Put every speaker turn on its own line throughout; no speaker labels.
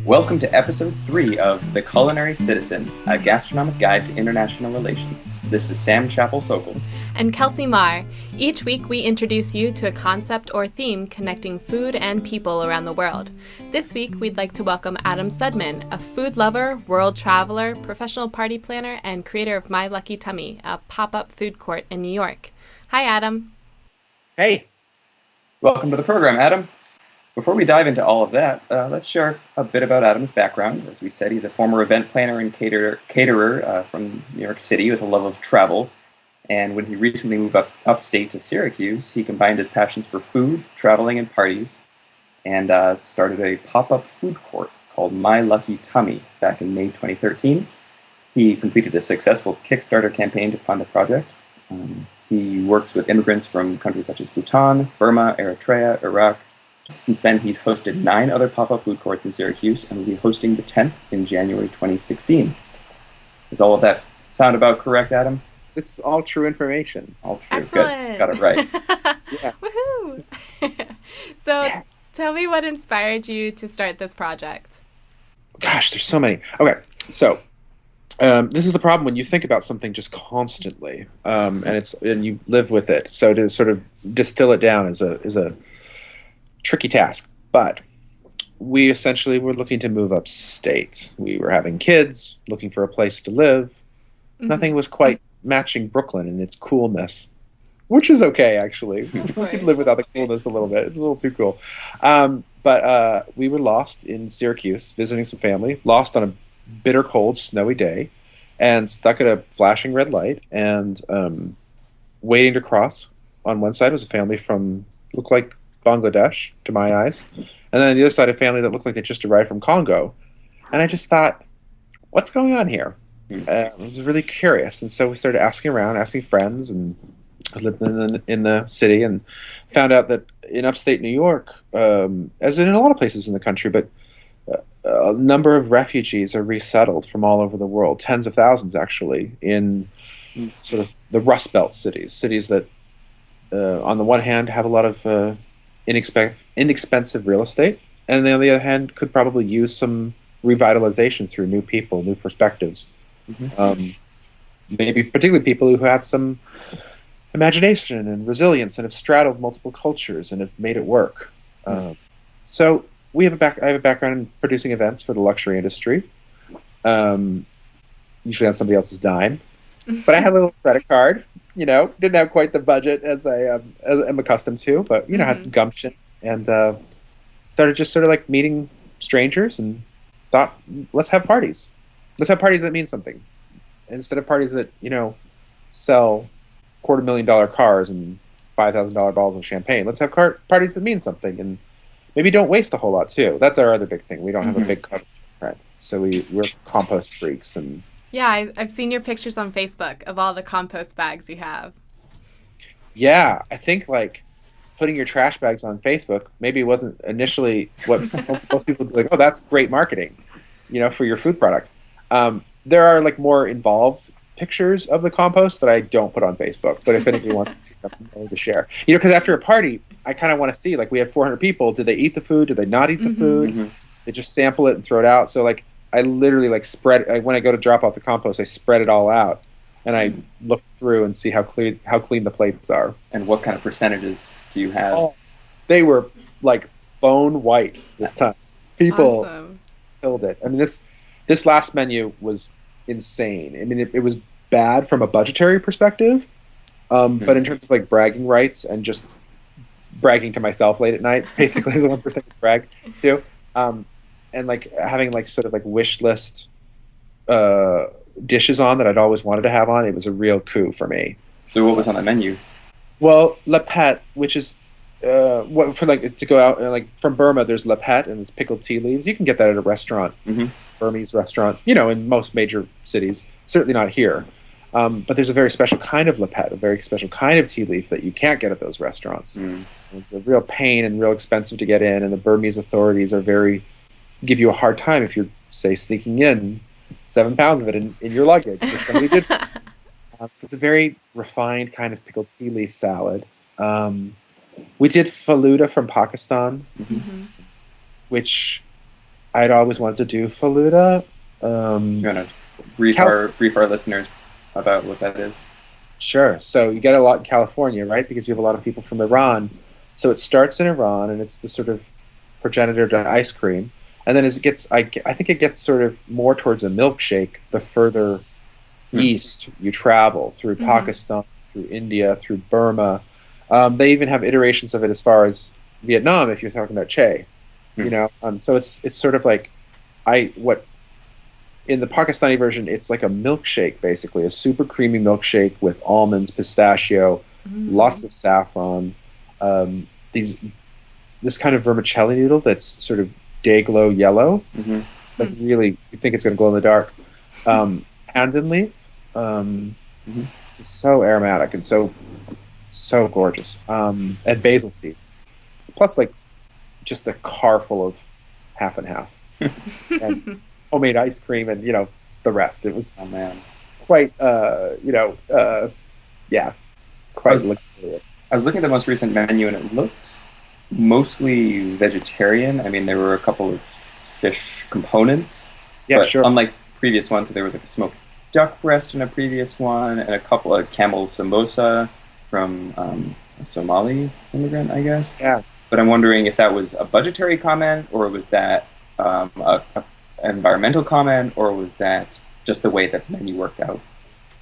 Welcome to episode 3 of The Culinary Citizen, a gastronomic guide to international relations. This is Sam Chappell-Sokol.
And Kelsey Marr. Each week we introduce you to a concept or theme connecting food and people around the world. This week we'd like to welcome Adam Sudman, a food lover, world traveler, professional party planner, and creator of My Lucky Tummy, a pop-up food court in New York. Hi, Adam.
Hey.
Welcome to the program, Adam. Before we dive into all of that, let's share a bit about Adam's background. As we said, he's a former event planner and caterer from New York City with a love of travel. And when he recently moved upstate to Syracuse, he combined his passions for food, traveling, and parties, and started a pop-up food court called My Lucky Tummy back in May 2013. He completed a successful Kickstarter campaign to fund the project. He works with immigrants from countries such as Bhutan, Burma, Eritrea, Iraq. Since then, he's hosted 9 other pop-up food courts in Syracuse and will be hosting the 10th in January 2016. Does all of that sound about correct, Adam?
This is all true information.
All true.
Excellent.
Good. Got it right.
Yeah. Woohoo! So, tell me what inspired you to start this project.
Gosh, there's so many. Okay, so this is the problem when you think about something just constantly, and you live with it. So to sort of distill it down is a tricky task, but we essentially were looking to move upstate. We were having kids, looking for a place to live. Mm-hmm. Nothing was quite matching Brooklyn in its coolness, which is okay, actually. We can live without the coolness a little bit. It's a little too cool. But we were lost in Syracuse, visiting some family, lost on a bitter cold, snowy day, and stuck at a flashing red light, and waiting to cross. On one side was a family from, looked like Bangladesh, to my eyes. And then on the other side, a family that looked like they just arrived from Congo. And I just thought, what's going on here? I was really curious. And so we started asking around, asking friends, and I lived in the city and found out that in upstate New York, as in a lot of places in the country, but a number of refugees are resettled from all over the world, tens of thousands actually, in sort of the Rust Belt cities that on the one hand have a lot of inexpensive real estate, and on the other hand could probably use some revitalization through new people, new perspectives. Mm-hmm. Maybe particularly people who have some imagination and resilience and have straddled multiple cultures and have made it work. So I have a background in producing events for the luxury industry, usually on somebody else's dime. But I had a little credit card, didn't have quite the budget as I am accustomed to, but, had some gumption, and started just sort of like meeting strangers and thought, let's have parties. Let's have parties that mean something. Instead of parties that, sell $250,000 cars and $5,000 bottles of champagne, let's have parties that mean something, and maybe don't waste a whole lot too. That's our other big thing. We don't have a big carbon footprint, so we're compost freaks. And
yeah, I've seen your pictures on Facebook of all the compost bags you have.
Yeah, I think like putting your trash bags on Facebook maybe wasn't initially what most people would be like, oh, that's great marketing, for your food product. There are like more involved pictures of the compost that I don't put on Facebook, but if anybody wants to see them, I'm willing to share. Because after a party, I kind of want to see, like, we have 400 people. Did they eat the food? Did they not eat the food? Mm-hmm. They just sample it and throw it out. So like, I literally like when I go to drop off the compost, I spread it all out, and I look through and see how clean the plates are.
And what kind of percentages do you have?
Oh, they were like bone white this time. People killed it. I mean, this last menu was insane. I mean, it was bad from a budgetary perspective, but in terms of like bragging rights and just bragging to myself late at night, basically is the 1% brag too. And like having like sort of like wish list dishes on that I'd always wanted to have on, it was a real coup for me.
So what was on the menu?
Well, lepet, which is what for like to go out and like from Burma, there's lepet and it's pickled tea leaves. You can get that at a restaurant, Burmese restaurant, in most major cities. Certainly not here, but there's a very special kind of lepet, a very special kind of tea leaf that you can't get at those restaurants. It's a real pain and real expensive to get in, and the Burmese authorities give you a hard time if you're, say, sneaking in 7 pounds of it in your luggage, which somebody did. So it's a very refined kind of pickled tea leaf salad. We did faluda from Pakistan, which I'd always wanted to do Faluda.
You
Um,
want to brief
Cal-
our listeners about what that is?
sure. So you get a lot in California, right? Because you have a lot of people from Iran. So it starts in Iran, and it's the sort of progenitor to ice cream. And then as it gets, I think it gets sort of more towards a milkshake the further
Hmm.
east you travel through
Mm-hmm.
Pakistan, through India, through Burma. They even have iterations of it as far as Vietnam, if you're talking about Che.
Hmm.
So it's sort of like I what in the Pakistani version, it's like a milkshake, basically, a super creamy milkshake with almonds, pistachio, lots
Mm.
of saffron, um, these this kind of vermicelli noodle that's sort of day glow yellow,
Hmm.
like
Hmm.
really you think it's going to glow in the dark. Pandan leaf, um,
Hmm.
so aromatic and so gorgeous, and basil seeds, plus like just a car full of half and half, and homemade ice cream, and the rest. It was
Oh man,
quite, yeah,
I
quite
was
luxurious.
I was looking at the most recent menu and it looked mostly vegetarian. I mean, there were a couple of fish components,
Yeah,
but
sure.
unlike previous ones, there was like a smoked duck breast in a previous one, and a couple of camel samosa from a Somali immigrant, I guess.
Yeah.
But I'm wondering if that was a budgetary comment, or was that a environmental comment, or was that just the way that the menu worked out?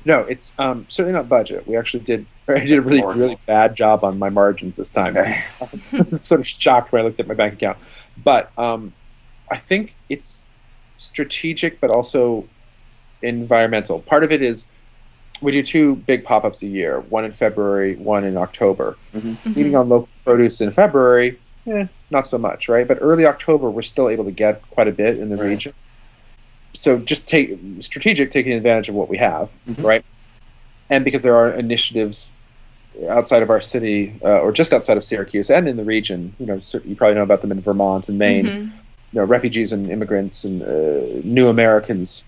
No, it's certainly not budget. We actually did. I did a
That's
really,
more
really bad job on my margins this time.
okay.
I was sort of shocked when I looked at my bank account. But I think it's strategic, but also environmental. Part of it is we do two big pop-ups a year, one in February, one in October.
Hmm.
Eating
Mm-hmm.
on local produce in February, not so much, right? But early October, we're still able to get quite a bit in the
Right.
region. So just take strategic, taking advantage of what we have,
Hmm.
right? And because there are initiatives outside of our city, or just outside of Syracuse and in the region, you probably know about them in Vermont and Maine.
Mm-hmm.
Refugees and immigrants and new Americans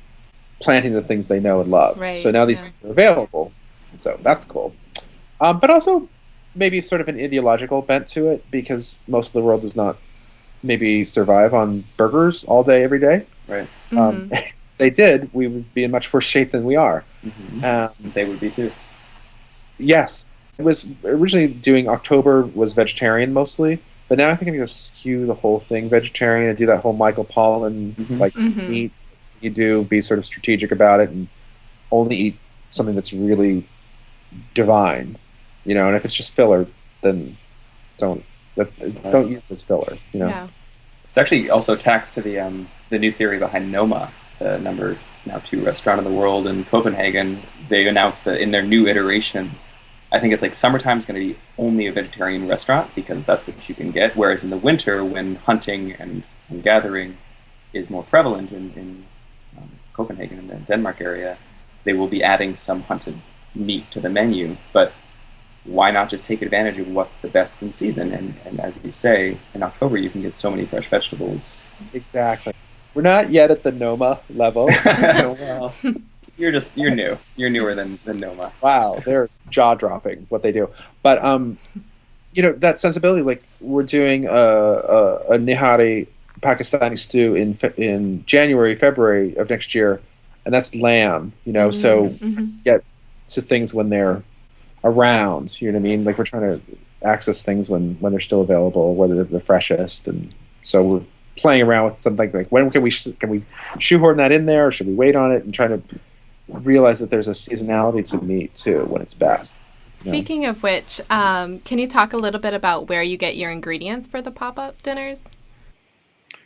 planting the things they know and love. So
Right.
now these
Yeah.
things are available. So that's cool. But also maybe sort of an ideological bent to it because most of the world does not maybe survive on burgers all day, every day.
Right.
Mm-hmm.
If they did, we would be in much worse shape than we are.
Hmm.
Um,
They would be too.
yes, it was originally doing October was vegetarian mostly, but now I think I'm going to skew the whole thing vegetarian and do that whole Michael Pollan
Hmm.
like
Mm-hmm.
eat you do, be sort of strategic about it, and only eat something that's really divine, And if it's just filler, then don't don't use it as filler.
Yeah.
It's actually also taxed to the new theory behind Noma, the number now two restaurant in the world in Copenhagen. They announced that in their new iteration, I think it's like summertime is going to be only a vegetarian restaurant because that's what you can get. Whereas in the winter, when hunting and gathering is more prevalent in Copenhagen and the Denmark area, they will be adding some hunted meat to the menu. But why not just take advantage of what's the best in season? And as you say, in October you can get so many fresh vegetables.
Exactly. We're not yet at the Noma level.
Well, you're new. You're newer than Noma.
Wow, they're jaw dropping what they do. But that sensibility, like we're doing a nihari Pakistani stew in January, February of next year, and that's lamb. So
Mm-hmm.
get to things when they're around. You know what I mean? Like we're trying to access things when they're still available, whether they're the freshest, and so we're playing around with something like when can we shoehorn that in there, or should we wait on it, and trying to realize that there's a seasonality to meat too when it's best.
Speaking of which, can you talk a little bit about where you get your ingredients for the pop-up dinners?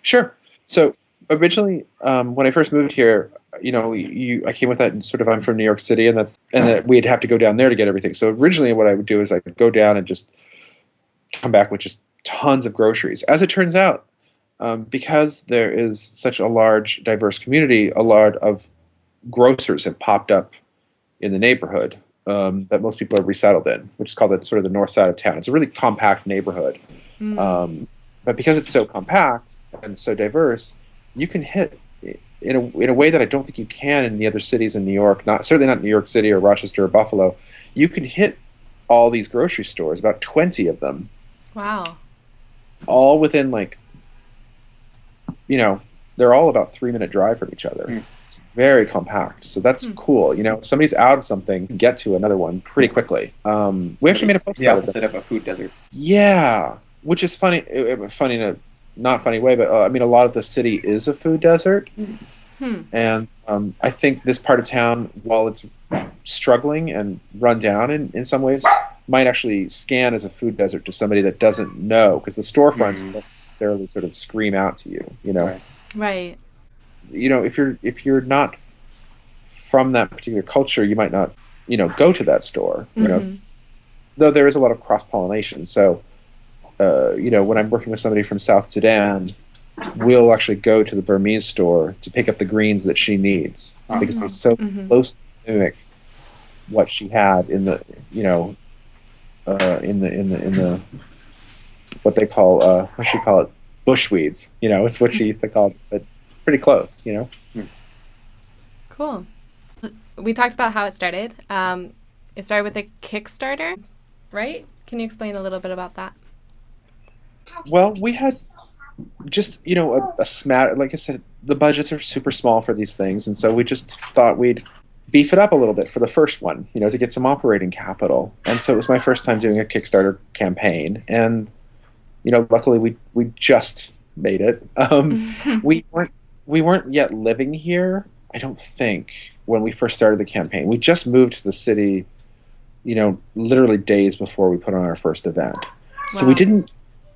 Sure. So originally, when I first moved here, I came with that sort of I'm from New York City, and that we'd have to go down there to get everything. So originally, what I would do is I would go down and just come back with just tons of groceries. As it turns out, because there is such a large, diverse community, a lot of grocers have popped up in the neighborhood that most people are resettled in, which is called sort of the north side of town. It's a really compact neighborhood.
Mm.
But because it's so compact and so diverse, you can hit in a way that I don't think you can in the other cities in New York. Certainly not New York City or Rochester or Buffalo. You can hit all these grocery stores, about 20 of them,
Wow.
all within like they're all about 3-minute drive from each other.
Mm.
It's very compact, so that's cool. You know, if somebody's out of something, you can get to another one pretty quickly. We actually made a
The
postcard of
opposite
that.
of a food desert.
Yeah, which is funny, funny in a not funny way, but I mean, a lot of the city is a food desert,
Hmm.
and I think this part of town, while it's struggling and run down in some ways, might actually scan as a food desert to somebody that doesn't know, because the storefronts don't necessarily sort of scream out to you. You know,
Right.
Right.
you know, if you're not from that particular culture, you might not, you know, go to that store. You know,
Mhm.
though there is a lot of cross pollination. So, you know, when I'm working with somebody from South Sudan, we'll actually go to the Burmese store to pick up the greens that she needs because they so closely mimic what she had in the, you know, in the what they call what she call it, bushweeds. You know, is what she used to call it, but pretty close. You know.
Cool. We talked about how it started. It started with a Kickstarter, right? Can you explain a little bit about that?
Well, we had just, you know, a smatter. Like I said, the budgets are super small for these things, and so we just thought we'd beef it up a little bit for the first one, you know, to get some operating capital. And so it was my first time doing a Kickstarter campaign, and you know, luckily we just made it. We weren't yet living here, I don't think, when we first started the campaign. We just moved to the city, you know, literally days before we put on our first event. So we
Wow.
didn't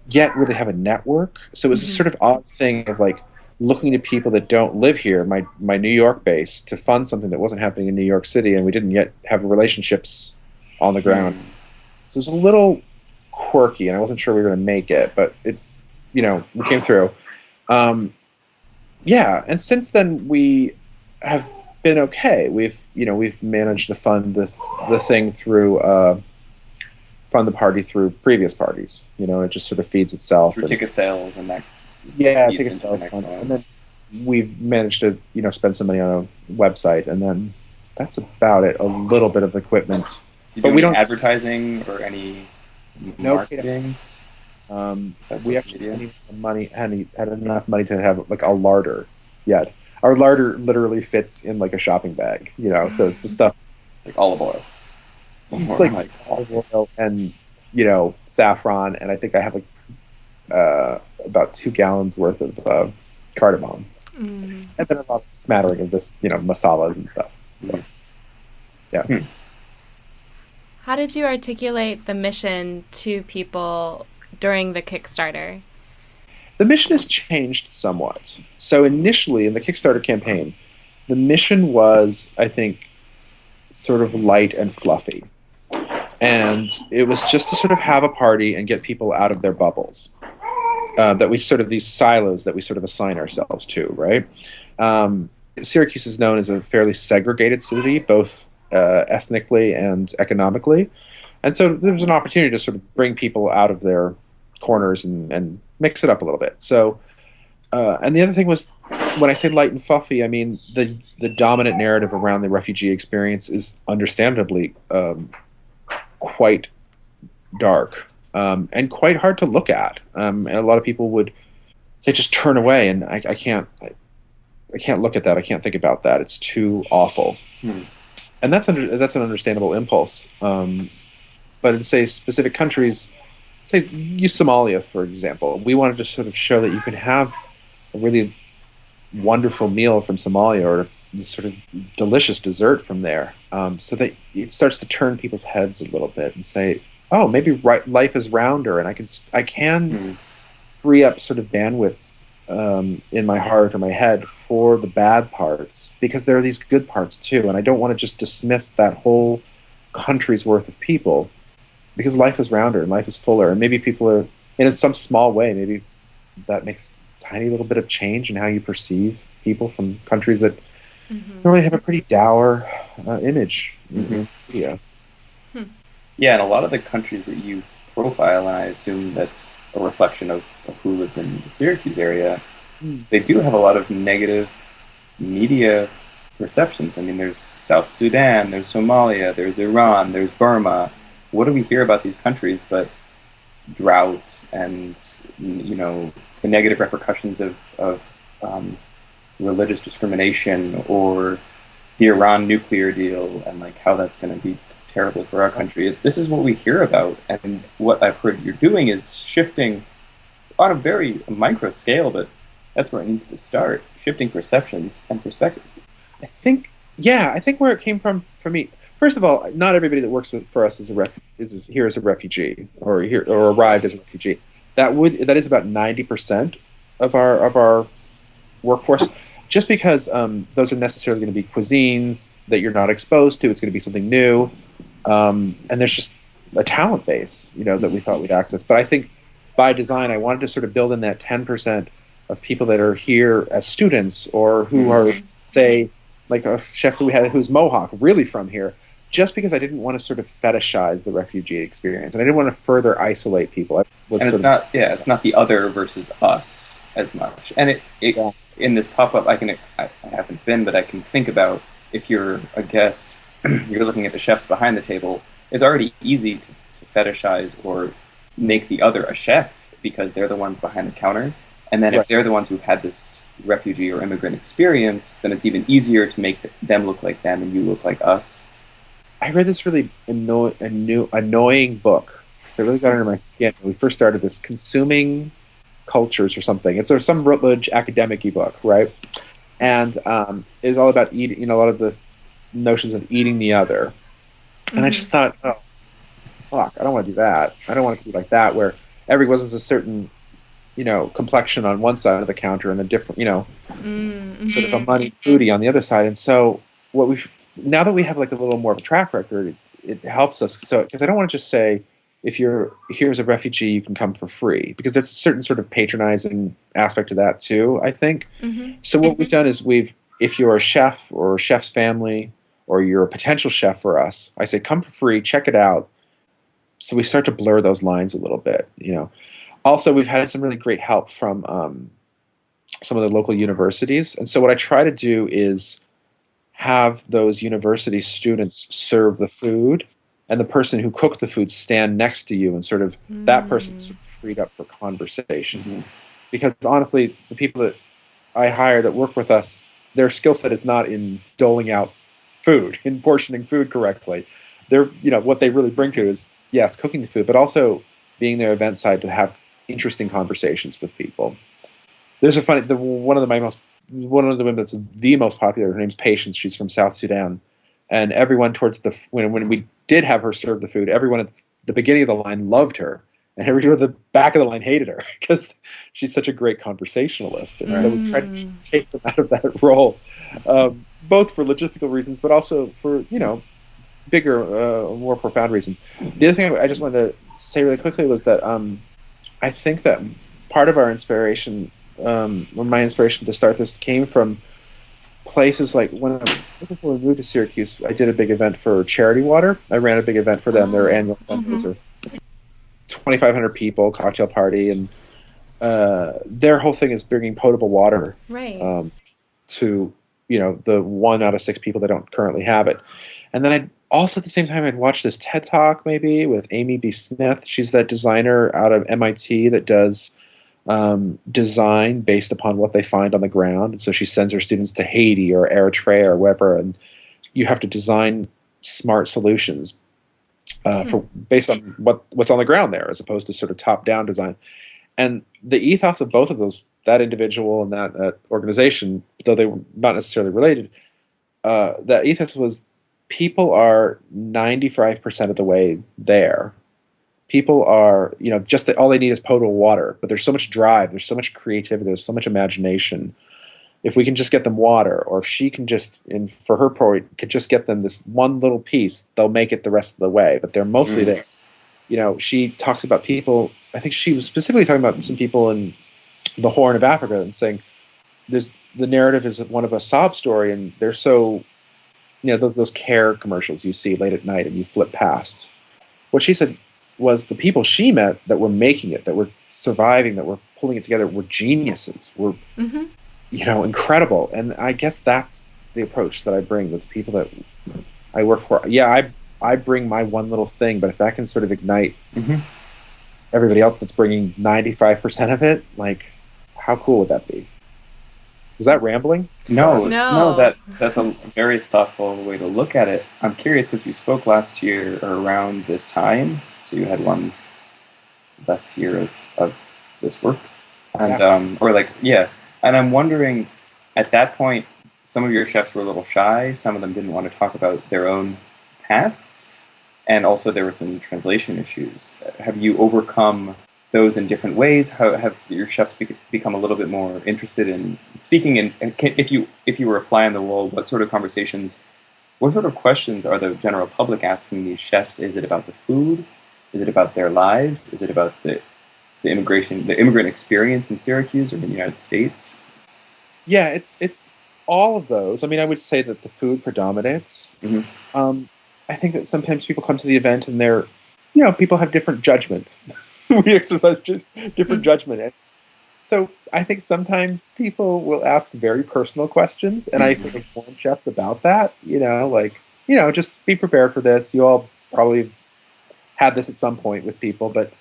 yet really have a network. So it was a sort of odd thing of like looking to people that don't live here, my New York base, to fund something that wasn't happening in New York City, and we didn't yet have relationships on the ground. So it was a little quirky, and I wasn't sure we were going to make it, but it, you know, we came through. Yeah, and since then we have been okay. We've managed to fund the thing through fund the party through previous parties. You know, it just sort of feeds itself.
Through ticket sales and that.
Yeah,
feeds
ticket
into the
sales
next
fund,
one.
and then we've managed to, you know, spend some money on a website, and then that's about it. A little bit of equipment,
You
but
do
we
any
don't.
advertising or any
No,
marketing? Besides
we
social
actually
media?
had enough money to have like a larder yet. Our larder literally fits in like a shopping bag, you know. So it's the stuff.
Like olive oil.
It's
Or
like olive oil and, you know, saffron, and I think I have like about 2 gallons worth of cardamom, and then a lot of smattering of this, you know, masalas and stuff. So yeah.
How did you articulate the mission to people during the Kickstarter?
The mission has changed somewhat. So initially in the Kickstarter campaign, the mission was, I think, sort of light and fluffy. And it was just to sort of have a party and get people out of their bubbles. That we sort of, these silos that we sort of assign ourselves to, right? Syracuse is known as a fairly segregated city, both ethnically and economically. And so there was an opportunity to sort of bring people out of their corners and mix it up a little bit. So, and the other thing was, when I say light and fluffy, I mean the dominant narrative around the refugee experience is understandably quite dark and quite hard to look at. And a lot of people would say just turn away, and I can't look at that. I can't think about that. It's too awful. And that's an understandable impulse. But in, say, specific countries, say use Somalia for example, we wanted to sort of show that you can have a really wonderful meal from Somalia, or this sort of delicious dessert from there, so that it starts to turn people's heads a little bit and say, oh, maybe life is rounder, and I can free up sort of bandwidth in my heart or my head for the bad parts, because there are these good parts too, and I don't want to just dismiss that whole country's worth of people, because life is rounder and life is fuller, and maybe people are, in some small way, maybe that makes a tiny little bit of change in how you perceive people from countries that normally have a pretty dour image. Yeah.
Yeah, and a lot of the countries that you profile, and I assume that's a reflection of who lives in the Syracuse area, they do have a lot of negative media perceptions. I mean, there's South Sudan, there's Somalia, there's Iran, there's Burma. What do we hear about these countries but drought and, you know, the negative repercussions of religious discrimination or the Iran nuclear deal and like how that's going to be terrible for our country. This is what we hear about, and what I've heard you're doing is shifting on a very micro scale, but that's where it needs to start, shifting perceptions and perspective.
I think where it came from for me. First of all, not everybody that works for us is here as a refugee or here or arrived as a refugee. That is about 90% of our workforce. Just because those are necessarily going to be cuisines that you're not exposed to, it's going to be something new, and there's just a talent base, that we thought we'd access. But I think by design, I wanted to sort of build in that 10% of people that are here as students or who are, say, like a chef who's Mohawk, really from here, just because I didn't want to sort of fetishize the refugee experience, and I didn't want to further isolate people.
It's not the other versus us as much. And exactly. In this pop-up, I haven't been, but I can think about if you're a guest, you're looking at the chefs behind the table, it's already easy to fetishize or make the other a chef because they're the ones behind the counter. And then if they're the ones who've had this refugee or immigrant experience, then it's even easier to make them look like them and you look like us.
I read this really annoying book that really got under my skin when we first started this, Consuming Cultures or something. It's some Routledge academic-y book, right? And it was all about eating, a lot of the notions of eating the other. And I just thought, oh, fuck, I don't want to do that. I don't want to be like that, where everyone's a certain, complexion on one side of the counter and a different, sort of a money foodie on the other side. And so now that we have like a little more of a track record, it helps us. So, because I don't want to just say, if you're here as a refugee, you can come for free, because there's a certain sort of patronizing aspect to that too, I think. So what we've done is if you're a chef or a chef's family, or you're a potential chef for us, I say, come for free, check it out. So we start to blur those lines a little bit, Also, we've had some really great help from some of the local universities. And so what I try to do is have those university students serve the food, and the person who cooked the food stand next to you, and sort of that person's sort of freed up for conversation. Because honestly, the people that I hire that work with us, their skill set is not in doling out food, in portioning food correctly. They're, what they really bring to is, yes, cooking the food, but also being their event side to have interesting conversations with people. There's one of the women that's the most popular. Her name's Patience. She's from South Sudan, and everyone when we did have her serve the food, everyone at the beginning of the line loved her, and everyone at the back of the line hated her because she's such a great conversationalist. And so we tried to take them out of that role, both for logistical reasons, but also for bigger, more profound reasons. The other thing I just wanted to say really quickly was that I think that part of our inspiration, my inspiration to start this, came from places like before we moved to Syracuse, I did a big event for Charity Water. I ran a big event for them, their annual fundraiser. 2,500 people, cocktail party, and their whole thing is bringing potable water to the 1 out of 6 people that don't currently have it. And then I'd also, at the same time, I'd watch this TED Talk maybe with Amy B. Smith. She's that designer out of MIT that does design based upon what they find on the ground. And so she sends her students to Haiti or Eritrea or wherever, and you have to design smart solutions based on what's on the ground there, as opposed to sort of top-down design. And the ethos of both of those, that individual and that organization, though they were not necessarily related, that ethos was, people are 95% of the way there. People are, all they need is potable water, but there's so much drive, there's so much creativity, there's so much imagination. If we can just get them water, or if she can just, and for her point, could just get them this one little piece, they'll make it the rest of the way, but they're mostly there. She talks about people, I think she was specifically talking about some people in the Horn of Africa, and saying the narrative is one of a sob story, and they're so, those care commercials you see late at night and you flip past. What she said was the people she met that were making it, that were surviving, that were pulling it together, were geniuses, were incredible. And I guess that's the approach that I bring with the people that I work for. Yeah, I bring my one little thing, but if that can sort of ignite everybody else that's bringing 95% of it, like, how cool would that be? Was that rambling? Sorry.
No, no,
No.
that's a very thoughtful way to look at it. I'm curious because we spoke last year around this time, so you had one less year of this work, and
Yeah.
or like yeah, and I'm wondering, at that point, some of your chefs were a little shy. Some of them didn't want to talk about their own pasts, and also there were some translation issues. Have you overcome those in different ways? How have your chefs become a little bit more interested in speaking? And if you were a fly on the wall, what sort of conversations, what sort of questions are the general public asking these chefs? Is it about the food? Is it about their lives? Is it about the immigrant experience in Syracuse or in the United States?
Yeah, it's all of those. I mean, I would say that the food predominates.
Hmm.
Um, I think that sometimes people come to the event and people have different judgment. We exercise different judgment. And so I think sometimes people will ask very personal questions, and I sort of warn chefs about that. Just be prepared for this. You all probably had this at some point with people, but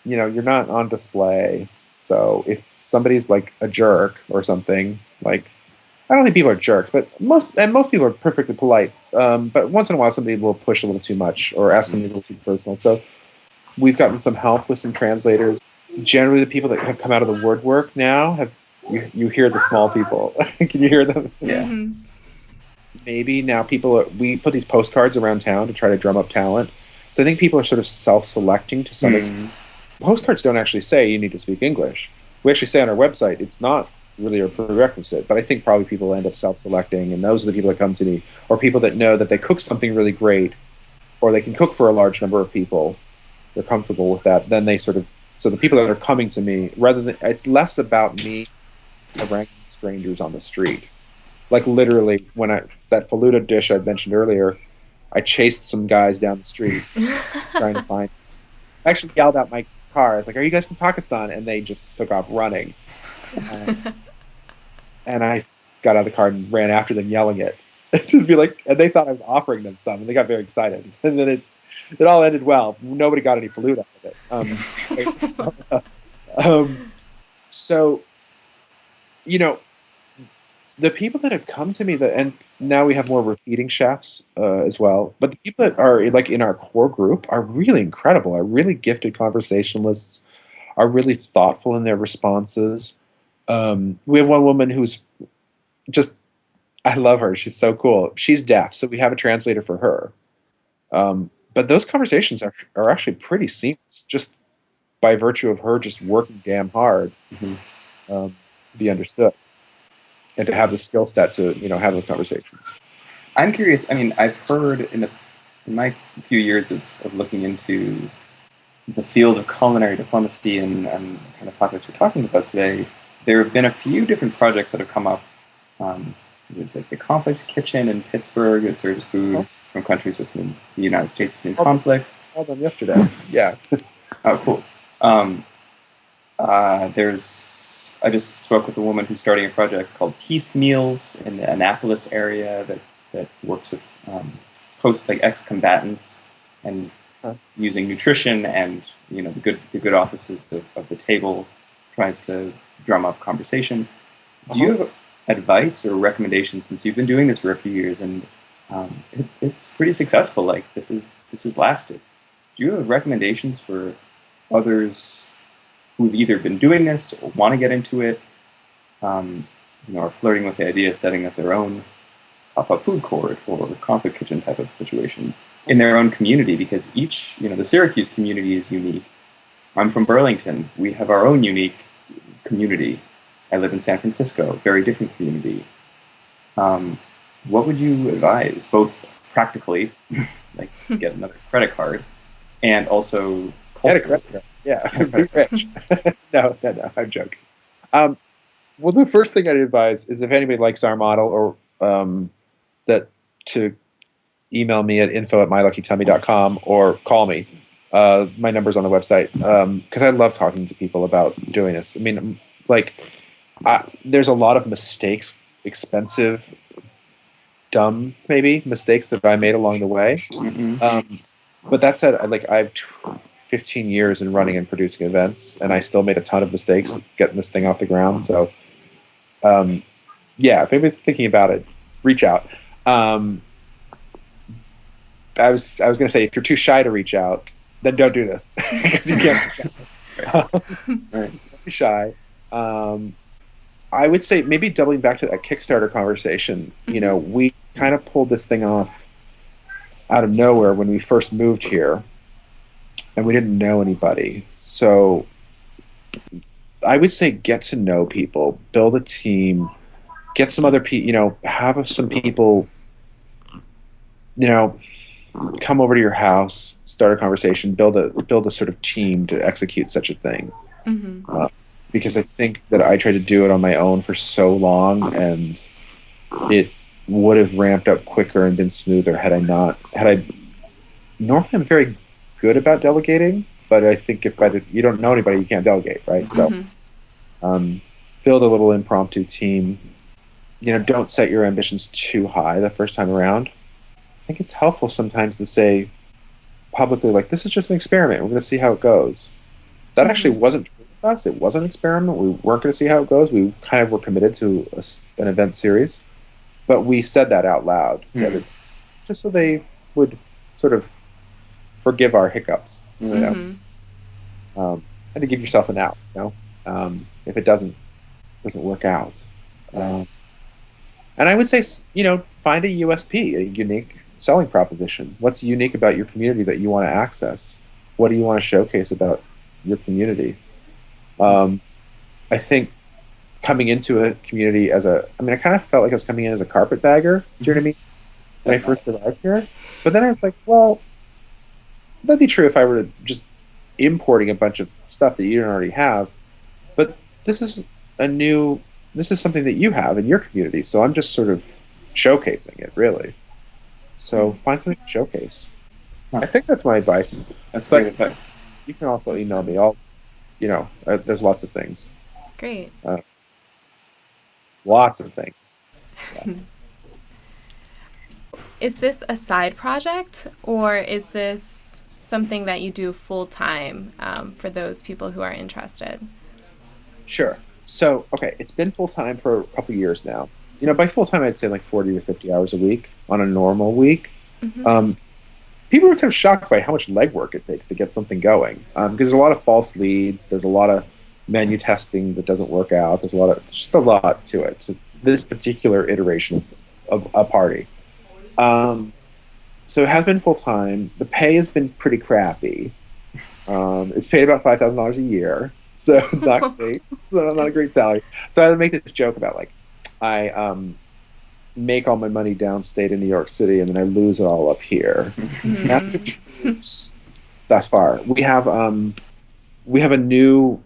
you're not on display. So if somebody's like a jerk or something, like I don't think people are jerks, but most people are perfectly polite. But once in a while, somebody will push a little too much or ask something a little too personal. So we've gotten some help with some translators. Generally, the people that have come out of the woodwork now have you hear the small people. Can you hear them?
Yeah.
Mm-hmm.
Maybe now we put these postcards around town to try to drum up talent. So I think people are sort of self-selecting to some extent. Postcards don't actually say you need to speak English. We actually say on our website it's not really a prerequisite, but I think probably people end up self-selecting, and those are the people that come to me, or people that know that they cook something really great, or they can cook for a large number of people. They're comfortable with that. Then they so the people that are coming to me, rather than it's less about me ranking strangers on the street. Like literally, that faluda dish I mentioned earlier, I chased some guys down the street trying to find. I actually yelled out my car. I was like, "Are you guys from Pakistan?" And they just took off running. And I got out of the car and ran after them, yelling it to be like. And they thought I was offering them some, and they got very excited. And then it all ended well. Nobody got any faluda out of it. So, the people that have come to me and now we have more repeating chefs as well. But the people that are like in our core group are really incredible. Are really gifted conversationalists. Are really thoughtful in their responses. We have one woman who's just, I love her. She's so cool. She's deaf, so we have a translator for her. But those conversations are actually pretty seamless, just by virtue of her just working damn hard to be understood and to have the skill set to have those conversations.
I'm curious. I mean, I've heard in my few years of looking into the field of culinary diplomacy and kind of topics we're talking about today, there have been a few different projects that have come up. There's like the Conflict Kitchen in Pittsburgh that serves food from countries with whom the United States is in conflict.
I saw them yesterday. Yeah.
Oh, cool. I just spoke with a woman who's starting a project called Peace Meals in the Annapolis area that works with ex-combatants and using nutrition and the good offices of the table, tries to drum up conversation. Do you have advice or recommendations, since you've been doing this for a few years and it's pretty successful? Like this has lasted. Do you have recommendations for others who've either been doing this or want to get into it, are flirting with the idea of setting up their own pop-up food court or conflict kitchen type of situation in their own community? Because each, the Syracuse community is unique. I'm from Burlington. We have our own unique community. I live in San Francisco, very different community. What would you advise, both practically, like get another credit card, and also
Get a credit card. Yeah, be rich. No, I'm joking. Well, the first thing I'd advise is if anybody likes our model, or to email me at info@myluckytummy.com or call me. My number's on the website, because I love talking to people about doing this. I mean, there's a lot of mistakes, expensive, dumb maybe mistakes that I made along the way. But that said, I've 15 years in running and producing events, and I still made a ton of mistakes getting this thing off the ground. So Yeah, if anybody's thinking about it, reach out. Um, I was going to say, if you're too shy to reach out, then don't do this because you can't.
Right. Right.
Don't be shy. I would say maybe doubling back to that Kickstarter conversation. We kind of pulled this thing off out of nowhere when we first moved here, and we didn't know anybody. So I would say get to know people, build a team, get some other people. Have some people. Come over to your house, start a conversation, build a sort of team to execute such a thing. Because I think that I tried to do it on my own for so long, and it would have ramped up quicker and been smoother had I not. Normally I'm very good about delegating, but I think if you don't know anybody, you can't delegate, right? So, build a little impromptu team. Don't set your ambitions too high the first time around. I think it's helpful sometimes to say publicly, like, this is just an experiment. We're going to see how it goes. That actually wasn't true with us. It was an experiment. We weren't going to see how it goes. We kind of were committed to an event series. But we said that out loud to everybody, just so they would sort of forgive our hiccups. And to give yourself an out, if it doesn't work out. And I would say, find a USP, a unique selling proposition. What's unique about your community that you want to access? What do you want to showcase about your community? I think coming into a community I kind of felt like I was coming in as a carpetbagger. Do you know what I mean? When I first arrived here. But then I was like, well, that'd be true if I were just importing a bunch of stuff that you don't already have. But this is something that you have in your community, so I'm just sort of showcasing it, really. So find something to showcase. I think that's my advice.
That's great advice.
You can also email me. There's lots of things.
Great.
Lots of things. Yeah.
Is this a side project, or is this something that you do full time for those people who are interested? Sure.
So, okay, it's been full-time for a couple years now. By full-time, I'd say like 40 or 50 hours a week on a normal week. People are kind of shocked by how much legwork it takes to get something going. Because there's a lot of false leads. There's a lot of menu testing that doesn't work out. There's just a lot to it. So this particular iteration of a party. So it has been full-time. The pay has been pretty crappy. It's paid about $5,000 a year. So not great. So not a great salary. So I make this joke about, like, I make all my money downstate in New York City, and then I lose it all up here. That's good. Thus far, we have a new.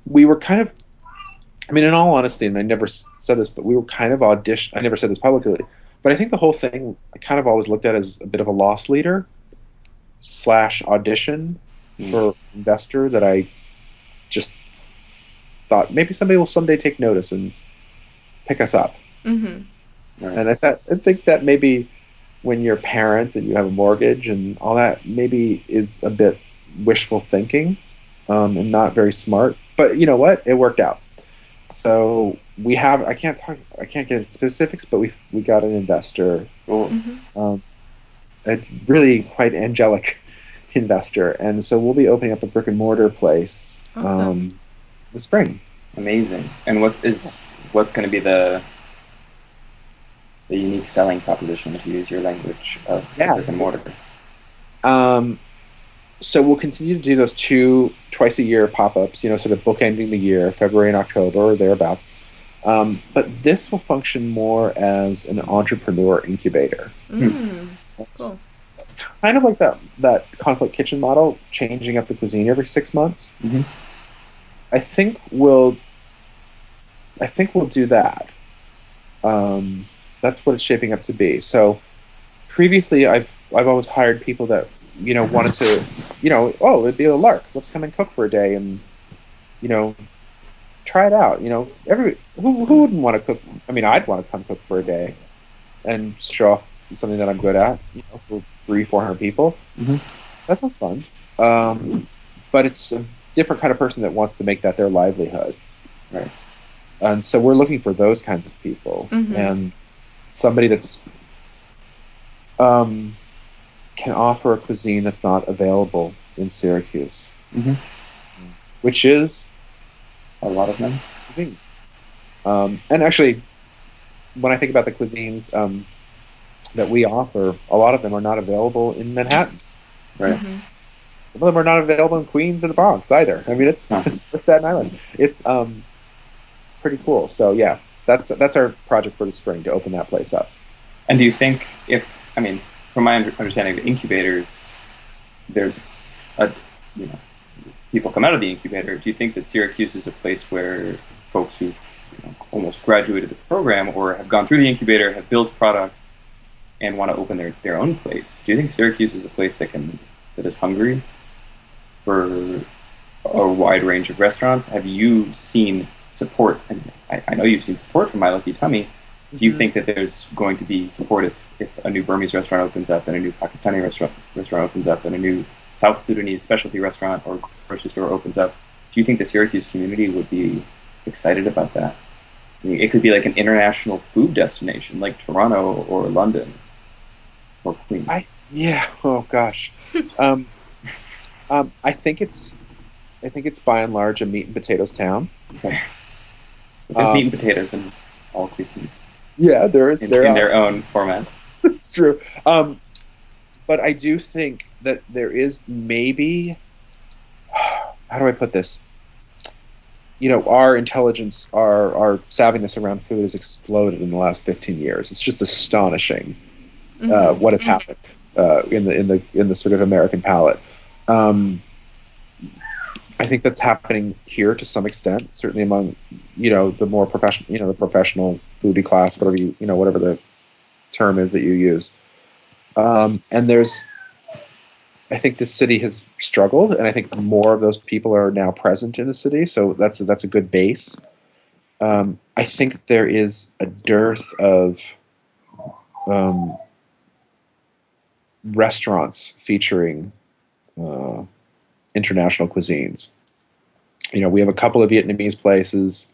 We were kind of. In all honesty, and I never said this, but we were kind of I never said this publicly, but I think the whole thing I kind of always looked at as a bit of a loss leader / audition for investor that I just thought maybe somebody will someday take notice and pick us up. And I think that maybe when you're parents and you have a mortgage and all that, maybe is a bit wishful thinking and not very smart. But you know what? It worked out. So we have. I can't get into specifics, but we got an investor, a really quite angelic investor, and so we'll be opening up a brick and mortar place this spring.
Amazing. And what's going to be the unique selling proposition, if you use your language of brick and mortar?
So we'll continue to do those twice a year pop-ups, sort of bookending the year, February and October or thereabouts. But this will function more as an entrepreneur incubator.
Cool.
Kind of like that Conflict Kitchen model, changing up the cuisine every 6 months. I think we'll do that. That's what it's shaping up to be. So previously, I've always hired people that wanted to, it'd be a lark. Let's come and cook for a day and try it out. Who wouldn't want to cook? I'd want to come cook for a day and show off something that I'm good at. For 300-400 people. That sounds fun. But it's a different kind of person that wants to make that their livelihood.
Right.
And so we're looking for those kinds of people, and somebody that's can offer a cuisine that's not available in Syracuse, which is
A lot of them.
cuisines. And actually, when I think about the cuisines that we offer, a lot of them are not available in Manhattan.
Right.
Some of them are not available in Queens or the Bronx either. I mean, it's or Staten Island. It's pretty cool. So yeah, that's our project for the spring, to open that place up.
And do you think from my understanding of incubators, there's people come out of the incubator. Do you think that Syracuse is a place where folks who've almost graduated the program or have gone through the incubator, have built a product, and want to open their own place? Do you think Syracuse is a place that is hungry for a wide range of restaurants? Have you seen support? And I know you've seen support from My Lucky Tummy. Do you think that there's going to be support if a new Burmese restaurant opens up, and a new Pakistani restaurant opens up, and a new South Sudanese specialty restaurant or grocery store opens up? Do you think the Syracuse community would be excited about that? I mean, it could be like an international food destination, like Toronto or London or Queens.
Oh gosh. I think it's by and large a meat and potatoes town.
Okay. There's meat and potatoes in all cuisines.
Yeah, there is.
In their own format.
It's true. But I do think that there is maybe. How do I put this? Our intelligence, our savviness around food has exploded in the last 15 years. It's just astonishing what has happened in the sort of American palate. I think that's happening here to some extent, certainly among the more professional, the professional foodie class, whatever the term is that you use. And I think the city has struggled, and I think more of those people are now present in the city, so that's a good base. I think there is a dearth of restaurants featuring international cuisines. We have a couple of Vietnamese places,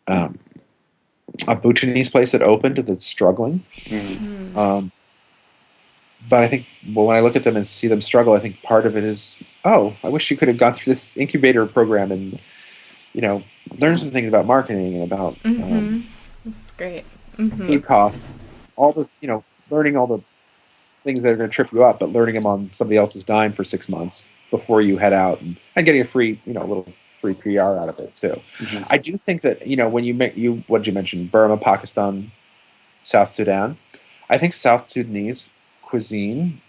a Bhutanese place that opened that's struggling. But I think when I look at them and see them struggle, I think part of it is, I wish you could have gone through this incubator program and, learn some things about marketing and about
That's great.
food costs, all this, learning all the things that are going to trip you up, but learning them on somebody else's dime for 6 months before you head out and getting a free, a little free PR out of it too. I do think that, when what did you mention? Burma, Pakistan, South Sudan. I think South Sudanese cuisine,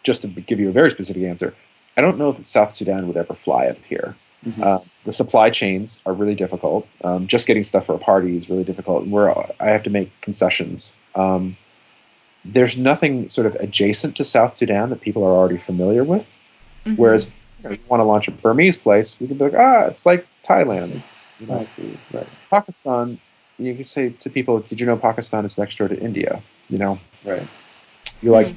just to give you a very specific answer, I don't know that South Sudan would ever fly up here. The supply chains are really difficult. Just getting stuff for a party is really difficult, and I have to make concessions. There's nothing sort of adjacent to South Sudan that people are already familiar with. Whereas, you want to launch a Burmese place, you can be like, it's like Thailand. Right. Pakistan, you can say to people, did you know Pakistan is next door to India?
Right.
You're like,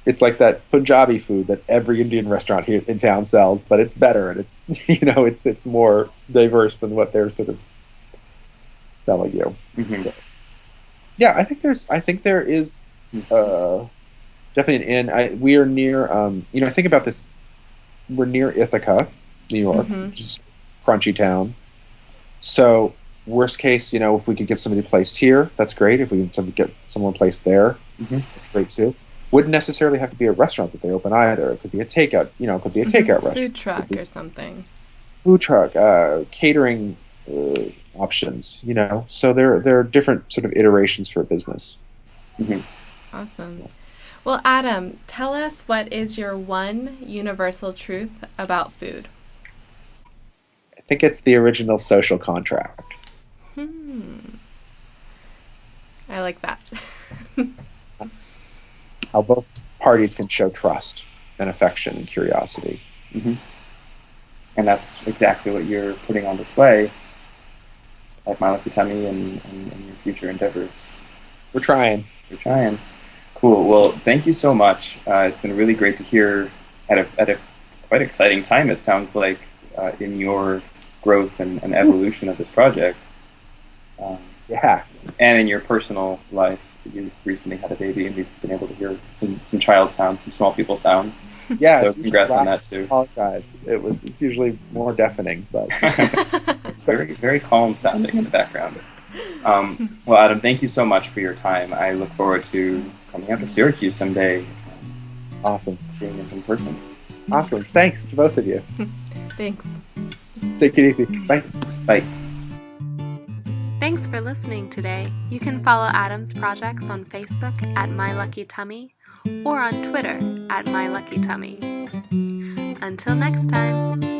it's like that Punjabi food that every Indian restaurant here in town sells, but it's better, and it's, it's more diverse than what they're sort of selling you. So, yeah, I think there is definitely an inn. We are near, think about this. We're near Ithaca, New York, which is a crunchy town. So worst case, if we could get somebody placed here, that's great. If we can get someone placed there, that's great too. Wouldn't necessarily have to be a restaurant that they open either. It could be a takeout. It could be a takeout restaurant.
Food truck or something.
Food truck, catering options. So there are different sort of iterations for a business.
Awesome. Well, Adam, tell us, what is your one universal truth about food?
I think it's the original social contract.
I like that.
How both parties can show trust and affection and curiosity.
And that's exactly what you're putting on display at My Lucky Tummy and your future endeavors.
We're trying.
Cool. Well, thank you so much. It's been really great to hear at a quite exciting time, it sounds like, in your growth and evolution of this project.
Yeah.
And in your personal life, you recently had a baby, and we've been able to hear some child sounds, some small people sounds.
Yeah.
So congrats on that too.
Apologize. It's usually more deafening, but
it's very, very calm sounding in the background. Well, Adam, thank you so much for your time. I look forward to coming out to Syracuse someday.
Awesome.
Seeing us in person.
Awesome. Thanks to both of you.
Thanks.
Take it easy. Bye.
Bye.
Thanks for listening today. You can follow Adam's projects on Facebook at My Lucky Tummy or on Twitter at My Lucky Tummy. Until next time.